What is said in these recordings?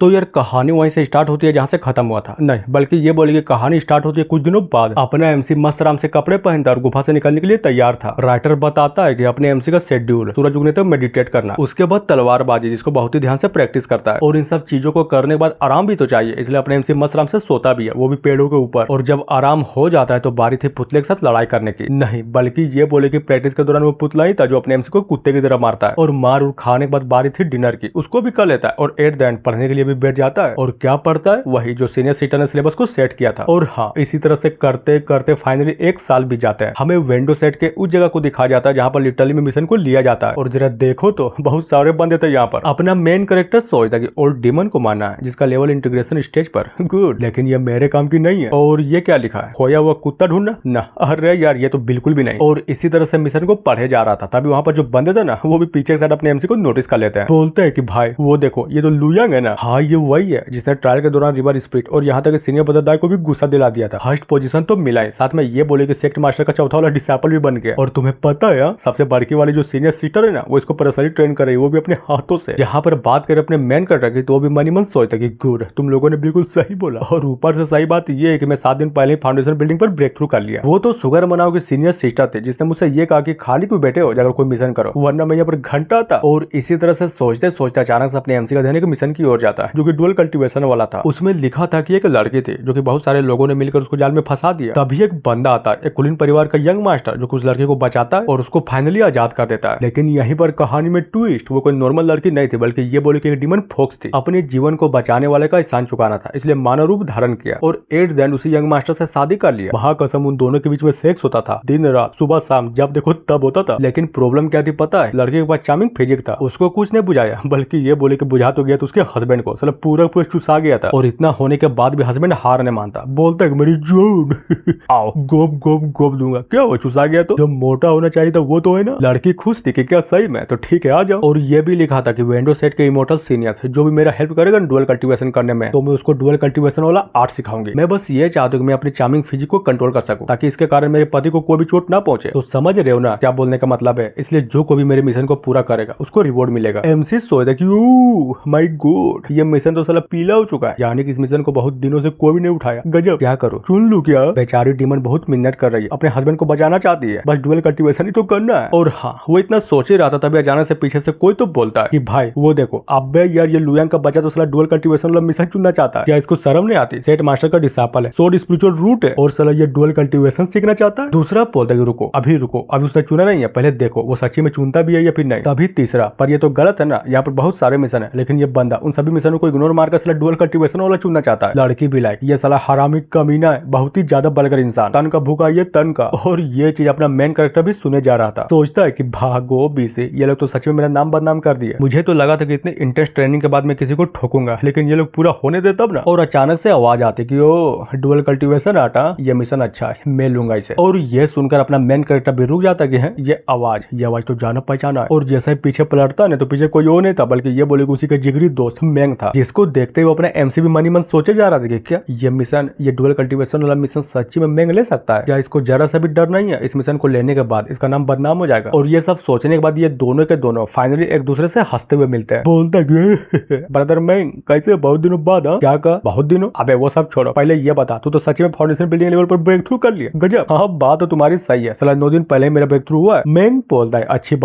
तो यार कहानी वहीं से स्टार्ट होती है जहाँ से खत्म हुआ था, नहीं बल्कि ये बोले कि कहानी स्टार्ट होती है कुछ दिनों बाद। अपना एमसी मस्त आराम से कपड़े पहनता और गुफा से निकलने के लिए तैयार था। राइटर बताता है कि अपने एमसी का शेड्यूल सूरज उगने तक मेडिटेट करना, उसके बाद तलवारबाजी जिसको बहुत ही ध्यान से प्रैक्टिस करता है, और इन सब चीजों को करने के बाद आराम भी तो चाहिए, इसलिए अपने एमसी मस्त आराम से सोता भी है, वो भी पेड़ों के ऊपर। और जब आराम हो जाता है तो बारी थी पुतले के साथ लड़ाई करने की, नहीं बल्कि ये बोले कि प्रैक्टिस के दौरान वो पुतला ही था जो अपने एमसी को कुत्ते की तरह मारता है। और मार और खाने के बाद बारी थी डिनर की, उसको भी कर लेता है और एट द एंड पढ़ने के लिए भी बैठ जाता है। और क्या पढ़ता है? वही जो सीनियर सीटर ने सिलेबस को सेट किया था। और हाँ, इसी तरह से करते करते फाइनली एक साल बीत जाता है। हमें विंडो सेट के उस जगह को दिखाया जाता है जहाँ पर लिटरली में मिशन को लिया जाता है। और जरा देखो तो बहुत सारे बंदे थे यहाँ पर। अपना मेन कैरेक्टर सोचता कि ओल्ड डीमन को मारना है जिसका लेवल इंटीग्रेशन स्टेज पर, गुड, लेकिन ये मेरे काम की नहीं है। और ये क्या लिखा है? खोया हुआ कुत्ता ढूंढना ना, अरे यार ये तो बिल्कुल भी नहीं। और इसी तरह से मिशन को पढ़े जा रहा था, तभी वहाँ पर जो बंदे थे ना वो भी पीछे के साइड अपने एमसी को नोटिस कर लेते हैं। बोलते हैं कि भाई वो देखो ये तो लुयांग है ना। हाँ ये वही है जिसने ट्रायल के दौरान रिवर स्प्लिट और यहाँ तक सीनियर बदरदार को भी गुस्सा दिला दिया था। फर्स्ट पोजीशन तो मिला है, साथ में ये बोले कि सेक्ट मास्टर का चौथा वाला डिसाइपल भी बन गया। और तुम्हें पता है सबसे बड़की वाली जो सीनियर सिस्टर है ना वो इसको पर्सनली ट्रेन कर रही है, वो भी अपने हाथों से। जहाँ पर बात करें अपने मेन कैरेक्टर की तो वो भी मनी मन सोचता कि गुड, तुम लोगों ने बिल्कुल सही बोला। और ऊपर से सही बात ये है कि मैं 7 दिन पहले ही फाउंडेशन बिल्डिंग पर ब्रेक थ्रू कर लिया। वो तो सुगर मनाओ की सीनियर सिस्टर थे जिसने मुझसे ये कहा कि खाली क्यों बैठे हो, जाकर कोई मिशन करो, वरना मैं यहाँ पर घंटा था। और इसी तरह से सोचते सोचते अचानक से अपने एमसी का ध्यान एक मिशन की ओर जाता है जो कि डुअल कल्टीवेशन वाला था। उसमें लिखा था कि एक लड़की थी जो कि बहुत सारे लोगों ने मिलकर उसको जाल में फंसा दिया। तभी एक बंदा आता है, एक कुलीन परिवार का यंग मास्टर जो उस लड़के को बचाता है और उसको फाइनली आजाद कर देता है। लेकिन यहीं पर कहानी में ट्विस्ट, वो कोई नॉर्मल लड़की नहीं थी बल्कि ये बोले कि एक डीमन फोक्स थी। अपने जीवन को बचाने वाले का एहसान चुकाना था, इसलिए मानव रूप धारण किया और एट देन उसी यंग मास्टर से शादी कर लिया। महाकसम उन दोनों के बीच में सेक्स होता था, दिन रात सुबह शाम जब देखो तब होता था। लेकिन प्रॉब्लम क्या थी पता है? लड़के के पास चार्मिंग फिजिक था, उसको कुछ नहीं बुझाया, बल्कि ये बोले कि बुझा तो गया तो उसके हस्बैंड को साला पूरा पूरा चुसा गया था। और इतना होने के बाद भी हस्बैंड हार नहीं मानता, बोलता है मेरी जोड़ आओ गोप गोप गोप दूंगा। क्या वो चुसा गया तो जो मोटा होना चाहिए था वो तो है ना। लड़की खुश थी कि क्या सही में, तो ठीक है आ जाओ। और ये भी लिखा था कि विंडो सेट के इमोर्टल सीनियर्स जो भी मेरा हेल्प करेगा डुअल कल्टीवेशन करने में तो मैं उसको डुअल कल्टीवेशन वाला आर्ट सिखाऊंगी। मैं बस ये चाहता हूँ कि मैं अपनी चार्मिंग फिजिक को कंट्रोल कर सकूं ताकि इसके कारण मेरे पति को कोई भी चोट ना पहुंचे। तो समझ रहे हो ना क्या बोलने का मतलब है? इसलिए जो कोई भी मेरे मिशन को पूरा करेगा उसको रिवॉर्ड मिलेगा। एमसी सोचता कि माय गॉड ये मिशन तो साला पीला हो चुका है, यानी कि इस मिशन को बहुत दिनों से कोई भी नहीं उठाया। गजब, क्या करो सुन लू क्या? बेचारी डीमन बहुत मिन्नत कर रही है, अपने हस्बैंड को बचाना चाहती है, बस डुअल कल्टीवेशन ही तो करना है। और हाँ वो इतना सोच ही रहा था तभी अचानक से पीछे से कोई तो बोलता है कि भाई वो देखो अबे यार ये लुयांग का बच्चा तो साला डुअल कल्टीवेशन वाला मिशन चुनना चाहता है, क्या इसको शर्म नहीं आती? सेट मास्टर का डिसाइपल है, सोड स्पिरिचुअल रूट है और साला ये डुअल कल्टीवेशन सीखना चाहता है। दूसरा बोलता है रुको अभी उसने चुना नहीं है, पहले देखो वो सच्ची में चुनता भी है या फिर नहीं। तभी तीसरा, पर ये तो गलत है ना, यहाँ पर बहुत सारे मिशन है लेकिन ये बंदा उन सभी मिशनों को इग्नोर मारकर साला डुअल कल्टीवेशन वाला चुनना चाहता है। लड़की भी लाइक ये साला हरामी कमीना है, बहुत ही ज्यादा बलगर इंसान, तन का भूखा ये तन का। और ये चीज अपना मेन कैरेक्टर भी सुने जा रहा था, सोचता है कि भागो बीसी, ये लोग तो सच में मेरा नाम बदनाम कर दिया। मुझे तो लगा था कि इतनी इंटेंस ट्रेनिंग के बाद मैं किसी को ठोकूंगा, लेकिन ये लोग पूरा होने दे तब ना। और अचानक से आवाज आती कि ओ डुअल कल्टीवेशन आटा, ये मिशन अच्छा है मैं लूंगा इसे। और ये सुनकर अपना मेन कैरेक्टर भी रुक जाता कि है ये आवाज तो जाना पहचाना है। और जैसे पीछे पलटता ना तो पीछे कोई और नहीं था बल्कि ये बोले उसी का जिगरी दोस्त मैंग था, जिसको देखते हुए अपने एमसी भी मनी मन सोचे जा रहा था कि क्या ये मिशन, ये डुअल कल्टीवेशन वाला मिशन सच्ची में मैंग ले सकता है? क्या इसको जरा सा भी डर नहीं है इस मिशन को लेने के बाद इसका नाम बदनाम हो जाएगा? और ये सब सोचने के बाद ये दोनों के दोनों फाइनली एक दूसरे से हंसते हुए मिलते हैं। बोलता है ब्रदर मैंग कैसे बहुत दिनों बाद? क्या कहा बहुत दिनों? अबे वो सब छोड़ो, पहले ये बता तू तो सच्ची में फाउंडेशन बिल्डिंग लेवल पर ब्रेक थ्रू कर लिया। गजब, हाँ बात तो तुम्हारी सही है, साला 9 दिन पहले मेरा ब्रेक थ्रू हुआ है। मैंग बोलता है अच्छी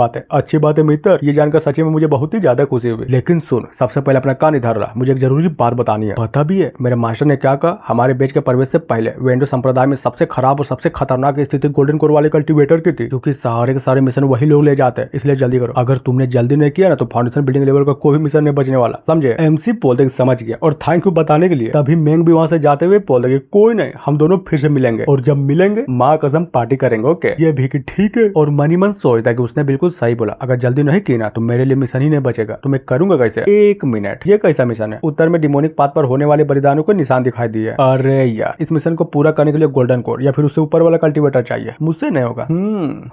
बात है मित्र, ये जानकर सच्ची में मुझे बहुत ही ज्यादा खुशी हुई। लेकिन सुन सबसे पहले अपना कान इधर रहा, मुझे एक जरूरी बात बतानी है। पता भी है मेरे मास्टर ने क्या कहा? हमारे बेच के प्रवेश से पहले वेंडो संप्रदाय में सबसे खराब और सबसे खतरनाक स्थिति गोल्डन कोर वाले कल्टीवेटर की थी, क्योंकि सारे के सारे मिशन वही लोग ले जाते हैं, इसलिए जल्दी करो। अगर तुमने जल्दी नहीं किया ना तो फाउंडेशन बिल्डिंग लेवल का कोई भी मिशन नहीं बचने वाला, समझे? एमसी बोलते समझ गया और थैंक यू बताने के लिए। तभी मैंग भी वहां से जाते हुए बोलते कोई नहीं, हम दोनों फिर से मिलेंगे और जब मिलेंगे माँ कसम पार्टी करेंगे। ओके ये भी कि ठीक है। और मनी मन सोचता है कि उसने बिल्कुल सही बोला, अगर जल्दी नहीं की ना तो मेरे लिए मिशन ही नहीं बचेगा, तो मैं करूंगा कैसे? एक मिनट, ये कैसा मिशन है? उत्तर में डिमोनिक पाथ पर होने वाले बलिदानों को निशान दिखाई दिए। अरे यार इस मिशन को पूरा करने के लिए गोल्डन कोर या फिर उससे ऊपर वाला कल्टीवेटर चाहिए, मुझसे नहीं होगा।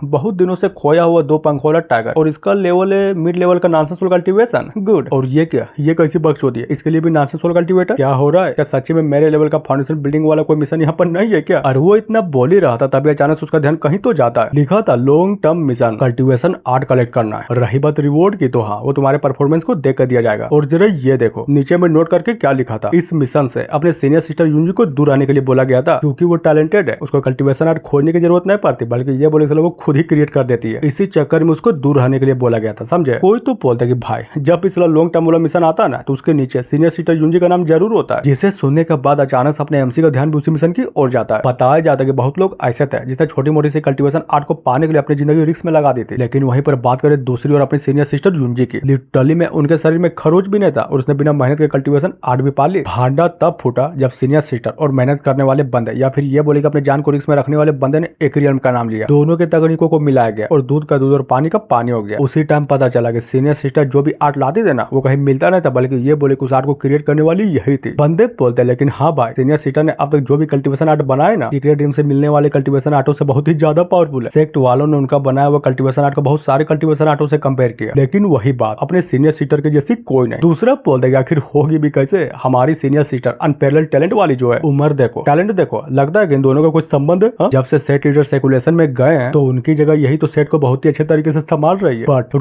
बहुत दिनों से खोया हुआ 2 पंख वाला टाइगर और इसका लेवल है मिड लेवल का नॉनसेंस कल्टीवेशन, गुड। और ये क्या, ये कैसी बक्स होती है? इसके लिए भी नॉनसेंस कल्टीवेटर? क्या हो रहा है? क्या सच्ची में मेरे लेवल का फाउंडेशन बिल्डिंग वाला कोई मिशन यहाँ पर नहीं है क्या? और वो इतना बोल ही रहा था तभी अचानक से उसका ध्यान कहीं तो जाता है, लिखा था long term mission cultivation art collect करना है। रही बात रिवॉर्ड की तो हाँ वो तुम्हारे परफॉर्मेंस को देख कर दिया जाएगा। और जरा ये देखो देखो नीचे में नोट करके क्या लिखा था। इस मिशन से अपने सीनियर सिस्टर यूनजी को दूर रहने के लिए बोला गया था, क्योंकि वो टैलेंटेड है, उसको कल्टीवेशन आर्ट खोजने की जरूरत नहीं पड़ती, बल्कि ये बोले वो खुद ही क्रिएट कर देती है। इसी चक्कर में उसको दूर रहने के लिए बोला गया था, समझे। कोई तो बोलता है कि भाई जब पिछला लॉन्ग टर्म वाला मिशन आता है ना, तो उसके नीचे सीनियर सिस्टर यूनजी का नाम जरूर होता है, जिसे सुनने के बाद अचानक अपने एमसी का ध्यान भी उसी मिशन की ओर जाता है। बताया जाता है कि बहुत लोग ऐसे थे जिसने छोटी मोटी सी कल्टीवेशन आर्ट को पाने के लिए अपनी जिंदगी रिस्क में लगा दी थी, लेकिन वहीं पर बात करें दूसरी ओर अपनी सीनियर सिस्टर यूनजी की, लिटरली में उनके शरीर में खरोच भी नहीं था और उसने बिना मेहनत के कल्टीवेशन आर्ट भी पा ली। भांडा तब फूटा जब सीनियर सिस्टर और मेहनत करने वाले बंदे, या फिर ये बोले कि अपने जान को रिस्क में रखने वाले बंदे ने एक रियल्म का नाम लिया। दोनों के तकनीकों को मिलाया गया और दूध का दूध और पानी का पानी हो गया। उसी टाइम पता चला कि सीनियर सिस्टर जो भी आर्ट लाती थे ना, वो कहीं मिलता नहीं था, बल्कि ये बोले कि उस आर्ट को क्रिएट करने वाली यही थी। बंदे बोलते लेकिन हाँ भाई, सीनियर सिस्टर ने अब तक जो भी कल्टीवेशन आर्ट बनाए ना, सीक्रेट ड्रीम से मिलने वाले कल्टीवेशन आर्टों से बहुत ही ज्यादा पावरफुल है। सेक्ट वालों ने उनका बनाया हुआ कल्टीवेशन आर्ट को बहुत सारे कल्टीवेशन आर्टों से कंपेयर किया, लेकिन वही बात अपने सीनियर सिस्टर के जैसी कोई नहीं। दूसरा बोलते कि आखिर होगी भी कैसे, हमारी सीनियर सिस्टर अनपैरेलल्ड टैलेंट वाली जो है, उम्र देखो, टैलेंट देखो, लगता है कि इन दोनों का कुछ संबंध है। जब से सेट लीडर सर्कुलेशन में गए हैं तो उनकी जगह यही तो सेट को बहुत ही अच्छे तरीके से संभाल रही है। बट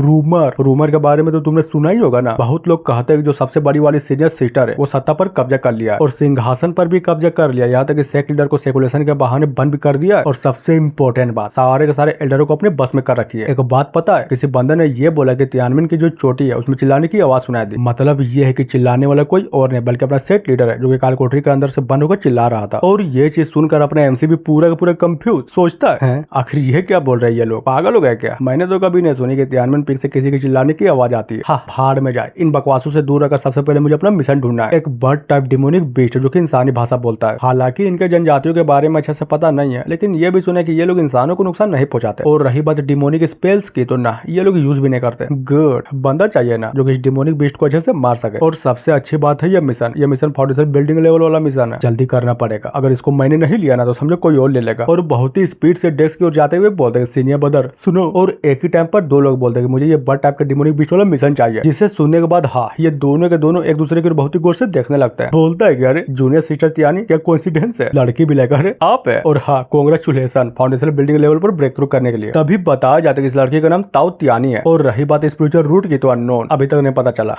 रूमर के बारे में तो तुमने सुना ही होगा ना। बहुत लोग कहते हैं कि जो सबसे बड़ी वाली सीनियर सिस्टर है वो सत्ता पर कब्जा कर लिया और सिंहासन पर भी कब्जा कर लिया, यहाँ तक कि सेट लीडर को सर्कुलेशन के बहाने बंद भी कर दिया। और सबसे इम्पोर्टेंट बात, सारे के सारे एल्डरों को अपने बस में कर रखी है। एक बात पता है, किसी बंदे ने ये बोला कि तियानवेन की जो चोटी है उसमें चिल्लाने की आवाज सुनाई दी। मतलब ये है कि चिल्लाने वाला कोई और नहीं बल्कि अपना सेट लीडर है, जो कि कालकोठरी के अंदर से बंद होकर चिल्ला रहा था। और ये चीज सुनकर अपने एमसी भी पूरा का पूरा कंफ्यूज, सोचता है आखिर ये क्या बोल रहे हैं ये लोग, पागल हो गए क्या। मैंने तो कभी नहीं सुनी कि तियानवेन पीक से किसी के चिल्लाने की आवाज आती है। हाँ, भाड़ में जाए, इन बकवासों से दूर रखकर सबसे पहले मुझे अपना मिशन ढूंढना है। एक बर्ड टाइप डिमोनिक बीस्ट जो कि इंसानी भाषा बोलता है। हालांकि इनके जनजातियों के बारे में अच्छे से पता नहीं है, लेकिन ये भी सुने कि ये लोग इंसानों को नुकसान नहीं पहुंचाते। और रही बात डिमोनिक स्पेल्स की, तो ना ये लोग यूज भी नहीं करते। गुड, बंदा चाहिए ना जो कि इस डिमोनिक बीस्ट को अच्छे से मार सके। और सबसे अच्छी बात है ये मिशन फाउंडेशन बिल्डिंग लेवल वाला मिशन है, जल्दी करना पड़ेगा। अगर इसको मैंने नहीं लिया ना तो समझो कोई और ले लेगा। और बहुत ही स्पीड से डेस्क की ओर जाते हुए बोलते हैं सीनियर ब्रदर सुनो। और एक ही टाइम पर दो लोग बोलते हैं कि मुझे ये बर्ड टाइप का डिमोनिक बीस्ट वाला मिशन चाहिए, जिसे सुनने के बाद हाँ, ये दोनों के दोनों एक दूसरे की बहुत ही गौर से देखने लगता है। बोलता है कि अरे जूनियर सिस्टर तियानी, क्या कोइंसिडेंस है, लड़की भी लेकर अरे आप है। और हाँ, कांग्रेचुलेशन फाउंडेशन बिल्डिंग लेवल पर ब्रेक थ्रू करने के लिए। तभी बताया जाता है कि इस लड़की का नाम ताऊ तियानी है। और रही बात स्पिरिचुअल रूट की, तो अननोन, अभी तक नहीं पता चला।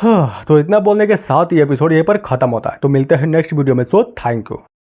तो इतना बोलने के साथ ही एपिसोड यहीं पर खत्म होता है। तो मिलते हैं नेक्स्ट वीडियो में। So thank you.